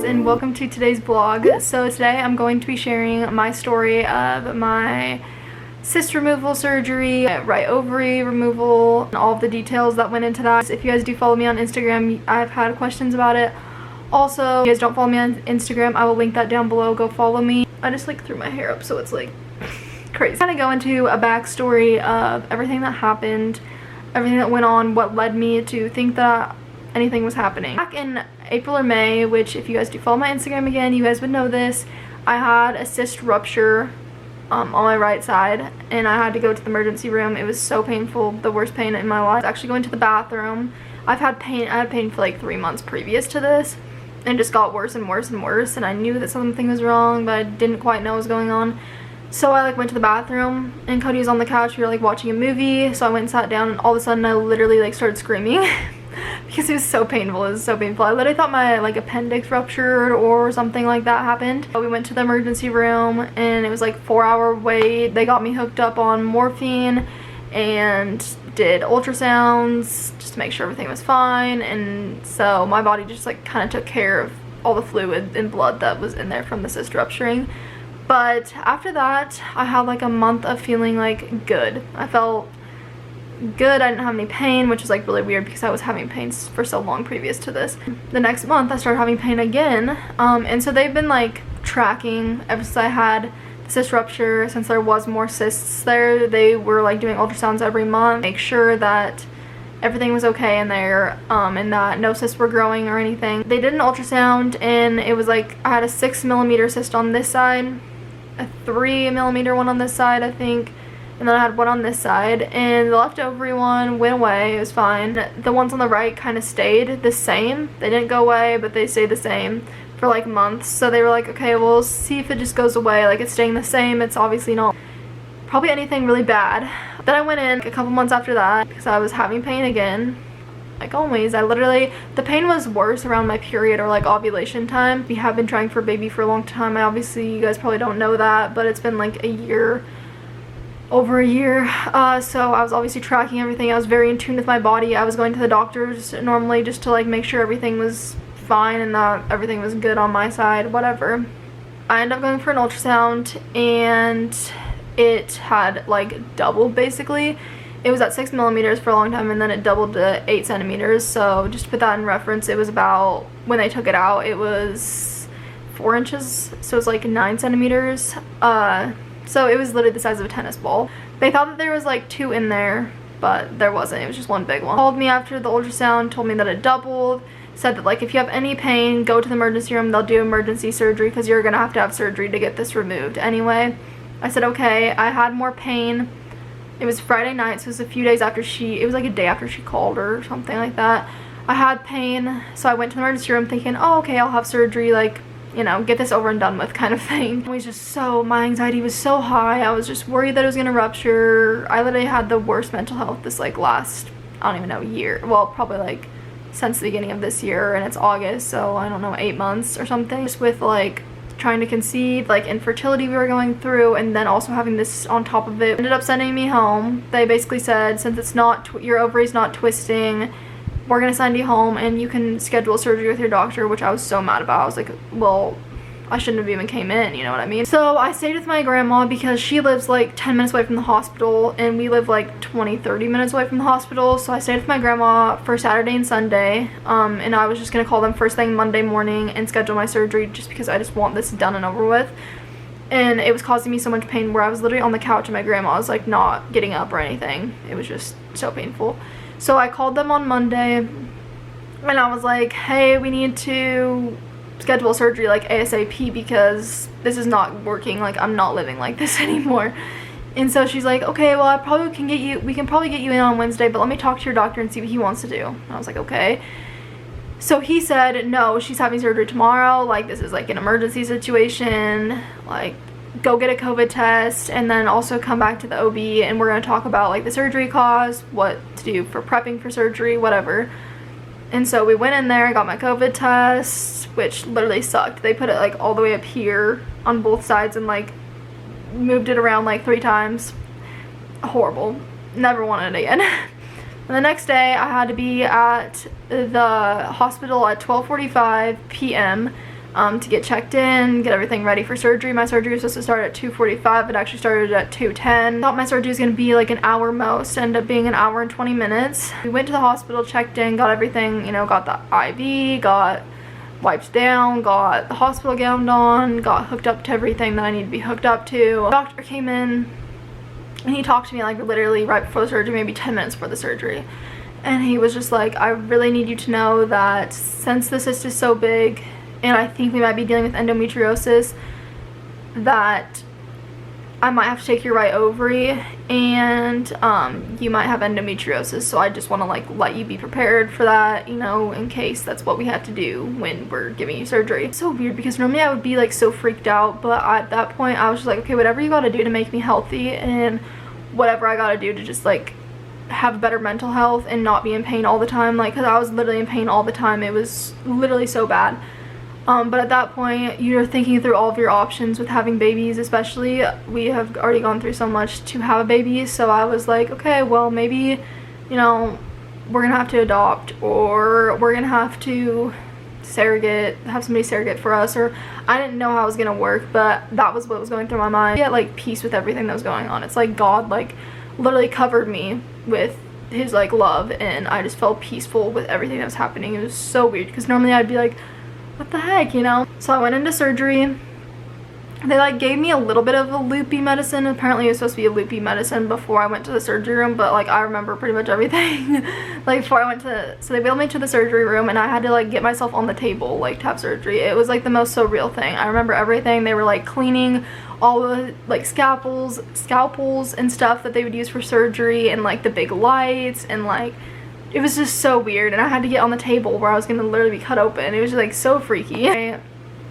and welcome to today's vlog. So today I'm going to be sharing my story of my cyst removal surgery, right ovary removal, and all of the details that went into that. If you guys do follow me on Instagram, I've had questions about it. Also, if you guys don't follow me on Instagram, I will link that down below. Go follow me. I just like threw my hair up so it's like crazy. I'm gonna go into a backstory of everything that happened, everything that went on, what led me to think that anything was happening. Back in April or May, which if you guys do follow my Instagram again, you guys would know this, I had a cyst rupture on my right side and I had to go to the emergency room. It was so painful, the worst pain in my life. I was actually going to the bathroom. I had pain for like 3 months previous to this and it just got worse and worse and worse, and I knew that something was wrong but I didn't quite know what was going on. So I went to the bathroom and Cody was on the couch. We were watching a movie, so I went and sat down and all of a sudden I literally started screaming because it was so painful. It was so painful. I literally thought my appendix ruptured or something like that happened. We went to the emergency room and it was 4-hour wait. They got me hooked up on morphine and did ultrasounds just to make sure everything was fine, and so my body just kind of took care of all the fluid and blood that was in there from the cyst rupturing. But after that I had a month of feeling good. I felt good. I didn't have any pain, which was really weird because I was having pains for so long previous to this. The next month I started having pain again, and so they've been tracking ever since I had the cyst rupture. Since there was more cysts there, they were doing ultrasounds every month, make sure that everything was okay in there, and that no cysts were growing or anything. They did an ultrasound and it was I had a 6mm cyst on this side, a 3mm one on this side I think, and then I had one on this side, and the left ovary one went away. It was fine. The ones on the right kind of stayed the same. They didn't go away, but they stayed the same for months. So they were okay, we'll see if it just goes away. It's staying the same. It's obviously not probably anything really bad. Then I went in a couple months after that because I was having pain again. Always, the pain was worse around my period or ovulation time. We have been trying for a baby for a long time. You guys probably don't know that, but it's been a year, over a year. So I was obviously tracking everything. I was very in tune with my body. I was going to the doctors normally just to make sure everything was fine and that everything was good on my side, whatever. I ended up going for an ultrasound and it had doubled basically. It was at 6mm for a long time and then it doubled to 8 centimeters. So just to put that in reference, it was about, when they took it out, it was 4 inches. So it was 9 centimeters. So it was literally the size of a tennis ball. They thought that there was 2 in there, but there wasn't. It was just one big one. Called me after the ultrasound, told me that it doubled, said that if you have any pain, go to the emergency room. They'll do emergency surgery because you're gonna have to have surgery to get this removed anyway. I said okay. I had more pain. It was Friday night, so it was a few days after it was a day after she called or something like that. I had pain, so I went to the emergency room thinking, oh okay, I'll have surgery, get this over and done with kind of thing. It was just my anxiety was so high. I was just worried that it was gonna rupture. I literally had the worst mental health this last, I don't even know, year. Well, probably since the beginning of this year, and it's August, so I don't know, 8 months or something. Just with trying to conceive, infertility we were going through, and then also having this on top of it. Ended up sending me home. They basically said, since it's not, your ovary's not twisting, we're gonna send you home and you can schedule surgery with your doctor, which I was so mad about. I was well, I shouldn't have even came in, you know what I mean? So I stayed with my grandma because she lives 10 minutes away from the hospital and we live 20-30 minutes away from the hospital. So I stayed with my grandma for Saturday and Sunday, and I was just gonna call them first thing Monday morning and schedule my surgery just because I just want this done and over with. And it was causing me so much pain where I was literally on the couch and my grandma was not getting up or anything. It was just so painful. So I called them on Monday and I was hey, we need to schedule surgery ASAP because this is not working. I'm not living like this anymore. And so she's okay, well we can probably get you in on Wednesday, but let me talk to your doctor and see what he wants to do. And I was okay. So he said no, she's having surgery tomorrow, this is an emergency situation, go get a COVID test and then also come back to the OB and we're going to talk about the surgery costs, what to do for prepping for surgery, whatever. And so we went in there, got my COVID test, which literally sucked. They put it all the way up here on both sides and moved it around 3 times. Horrible. Never wanted it again. And the next day I had to be at the hospital at 12:45 p.m. to get checked in, get everything ready for surgery. My surgery was supposed to start at 2:45, it actually started at 2:10. I thought my surgery was going to be like an hour most, ended up being an hour and 20 minutes. We went to the hospital, checked in, got everything, you know, got the IV, got wiped down, got the hospital gown on, got hooked up to everything that I need to be hooked up to. The doctor came in and he talked to me like literally right before the surgery, maybe 10 minutes before the surgery. And he was just like, I really need you to know that since the cyst is so big and I think we might be dealing with endometriosis, that I might have to take your right ovary and you might have endometriosis. So I just want to like let you be prepared for that, you know, in case that's what we have to do when we're giving you surgery. It's so weird because normally I would be like so freaked out, but at that point I was just like, okay, whatever you gotta do to make me healthy and whatever I gotta do to just like have better mental health and not be in pain all the time, like, because I was literally in pain all the time. It was literally so bad. But at that point you're thinking through all of your options with having babies, especially we have already gone through so much to have a baby. So I was like, okay, well maybe, you know, we're gonna have to adopt, or we're gonna have to surrogate, have somebody surrogate for us, or I didn't know how it was gonna work, but that was what was going through my mind. I had like peace with everything that was going on. It's like God like literally covered me with his like love, and I just felt peaceful with everything that was happening. It was so weird because normally I'd be like, what the heck, you know? So I went into surgery. They like gave me a little bit of a loopy medicine. Apparently it was supposed to be a loopy medicine before I went to the surgery room, but like I remember pretty much everything like before I went to, so they wheeled me to the surgery room and I had to like get myself on the table like to have surgery. It was like the most surreal thing. I remember everything. They were like cleaning all the like scalpels and stuff that they would use for surgery, and like the big lights, and like it was just so weird. And I had to get on the table where I was gonna literally be cut open. It was just like so freaky. I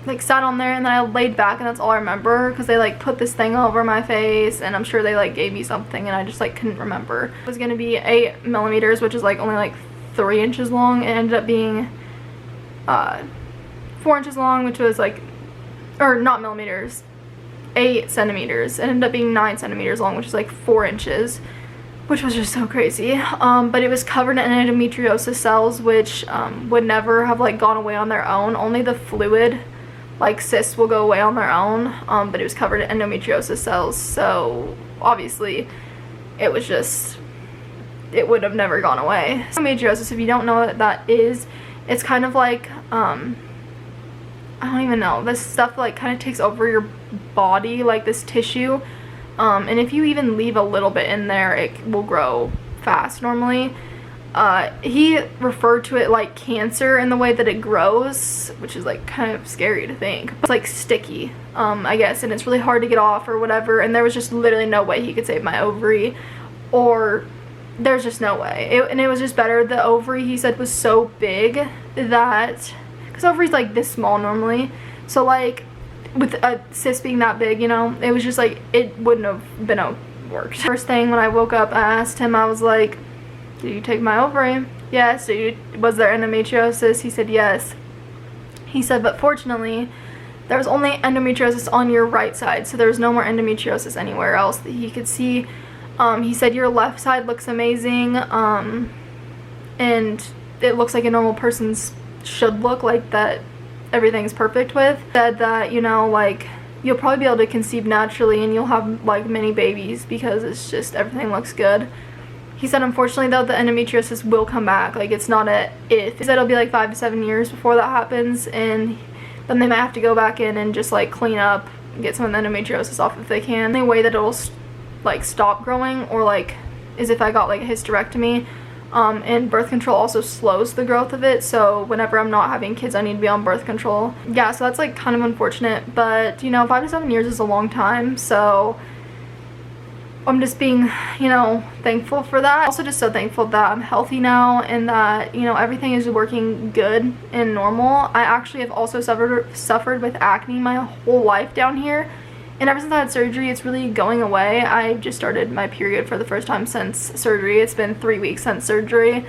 like sat on there and then I laid back, and that's all I remember because they like put this thing over my face, and I'm sure they like gave me something and I just like couldn't remember. It was gonna be 8 millimeters, which is like only like 3 inches long. It ended up being 4 inches long, which was like, or not millimeters, 8 centimeters. It ended up being 9 centimeters long, which is like 4 inches, which was just so crazy. But it was covered in endometriosis cells, which would never have like gone away on their own. Only the fluid, like cysts, will go away on their own. But it was covered in endometriosis cells, so obviously it was just, it would have never gone away. Endometriosis, if you don't know what that is, it's kind of like I don't even know, this stuff like kind of takes over your body, like this tissue, and if you even leave a little bit in there, it will grow fast normally. He referred to it like cancer in the way that it grows, which is like kind of scary to think. It's like sticky, I guess, and it's really hard to get off or whatever, and there was just literally no way he could save my ovary, or there's just no way. And it was just better. The ovary, he said, was so big that, because ovary's like this small normally, so like with a cyst being that big, you know, it was just like, it wouldn't have been worked. First thing when I woke up, I asked him, I was like, did you take my ovary? Yes. Was there endometriosis? He said yes. He said, but fortunately there was only endometriosis on your right side, so there was no more endometriosis anywhere else that he could see. He said your left side looks amazing, and it looks like a normal person's should look, like that everything's perfect with. Said that, you know, like you'll probably be able to conceive naturally and you'll have like many babies because it's just everything looks good. He said unfortunately though the endometriosis will come back, like it's not a if. He said it'll be like 5 to 7 years before that happens, and then they might have to go back in and just like clean up and get some of the endometriosis off if they can. The only way that it'll like stop growing or like is if I got like a hysterectomy, and birth control also slows the growth of it, so whenever I'm not having kids I need to be on birth control. Yeah, so that's like kind of unfortunate, but you know, 5 to 7 years is a long time, so I'm just being, you know, thankful for that. Also just so thankful that I'm healthy now and that, you know, everything is working good and normal. I actually have also suffered with acne my whole life down here, and ever since I had surgery it's really going away. I just started my period for the first time since surgery. It's been 3 weeks since surgery,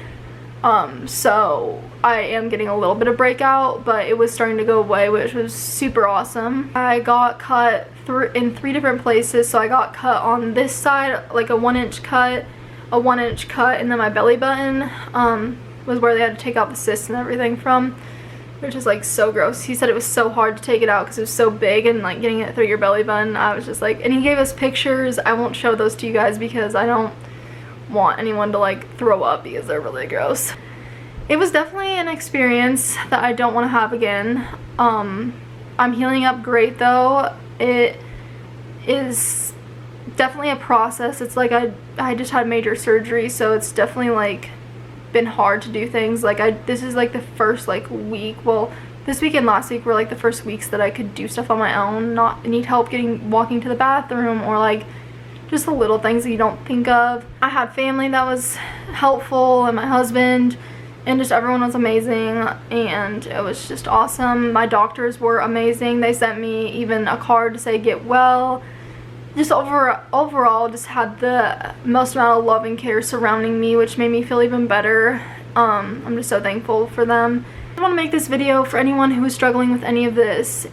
so I am getting a little bit of breakout, but it was starting to go away, which was super awesome. I got cut in 3 different places. So I got cut on this side, like a 1-inch cut, a 1-inch cut, and then my belly button was where they had to take out the cysts and everything from. It which is like so gross. He said it was so hard to take it out because it was so big, and like getting it through your belly button, I was just like, and he gave us pictures. I won't show those to you guys because I don't want anyone to like throw up because they're really gross. It was definitely an experience that I don't want to have again. I'm healing up great though. It is definitely a process. It's like I just had major surgery, so it's definitely like been hard to do things. Like this is like the first like week, well, this week and last week were like the first weeks that I could do stuff on my own, not need help walking to the bathroom, or like just the little things that you don't think of. I had family that was helpful, and my husband, and just everyone was amazing, and it was just awesome. My doctors were amazing. They sent me even a card to say get well. Just overall just had the most amount of love and care surrounding me, which made me feel even better. I'm just so thankful for them. I want to make this video for anyone who is struggling with any of this.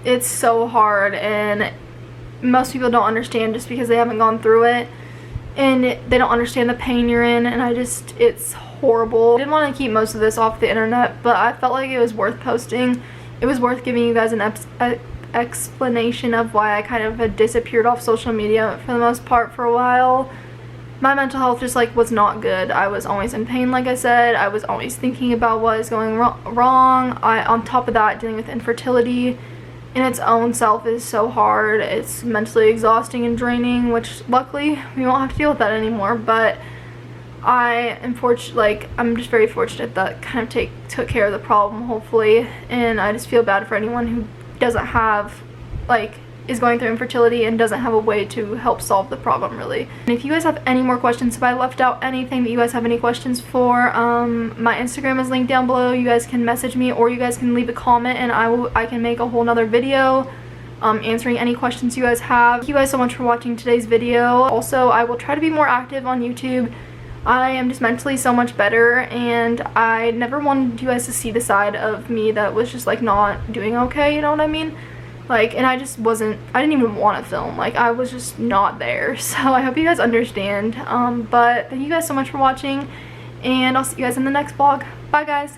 It's so hard, and most people don't understand just because they haven't gone through it, and they don't understand the pain you're in, and it's horrible. I didn't want to keep most of this off the internet, but I felt like it was worth posting. It was worth giving you guys an explanation of why I kind of had disappeared off social media for the most part for a while. My mental health just like was not good. I was always in pain, like I said. I was always thinking about what is going wrong. On top of that, dealing with infertility in its own self is so hard. It's mentally exhausting and draining, which luckily we won't have to deal with that anymore. But I am I'm just very fortunate that kind of took care of the problem, hopefully. And I just feel bad for anyone who doesn't have, is going through infertility and doesn't have a way to help solve the problem, really. And if you guys have any more questions, if I left out anything that you guys have any questions for, my Instagram is linked down below. You guys can message me, or you guys can leave a comment, and I can make a whole nother video answering any questions you guys have. Thank you guys so much for watching today's video. Also, I will try to be more active on YouTube. I am just mentally so much better, and I never wanted you guys to see the side of me that was just like not doing okay, you know what I mean? And I didn't even want to film. I was just not there. So I hope you guys understand. But thank you guys so much for watching, and I'll see you guys in the next vlog. Bye guys.